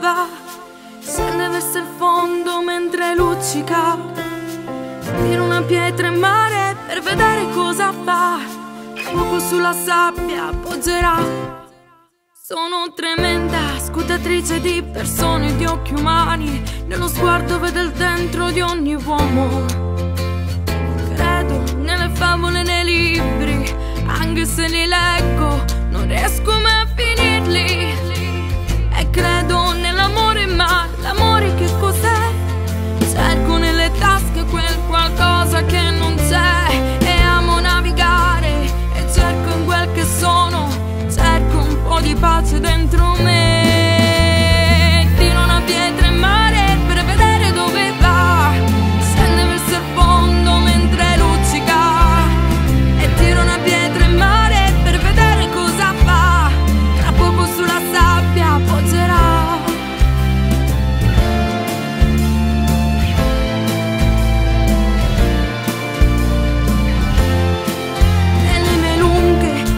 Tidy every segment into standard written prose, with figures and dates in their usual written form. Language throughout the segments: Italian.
va, scende verso il fondo mentre luccica. Tira una pietra in mare per vedere cosa fa, poco sulla sabbia appoggerà. Sono tremenda, scutatrice di persone e di occhi umani, nello sguardo vedo il dentro di ogni uomo. Credo nelle favole e nei libri, anche se li leggo non riesco mai a finirli. E credo nell'amore, ma l'amore che cos'è? Cerco nelle tasche quel qualcosa che non c'è, e amo navigare e cerco in quel che sono, cerco un po' di pace dentro me. Tiro una pietra in mare per vedere dove va, scende verso il fondo mentre luccica. E tiro una pietra in mare per vedere cosa fa, tra poco sulla sabbia appoggerà.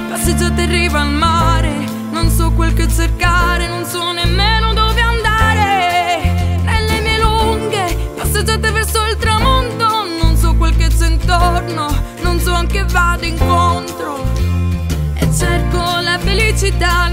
Passeggiate in riva al mare, non so quel che cercare, non so nemmeno dove andare. Nelle mie lunghe passeggiate verso il tramonto, non so quel che c'è intorno, non so a che vado incontro. E cerco la felicità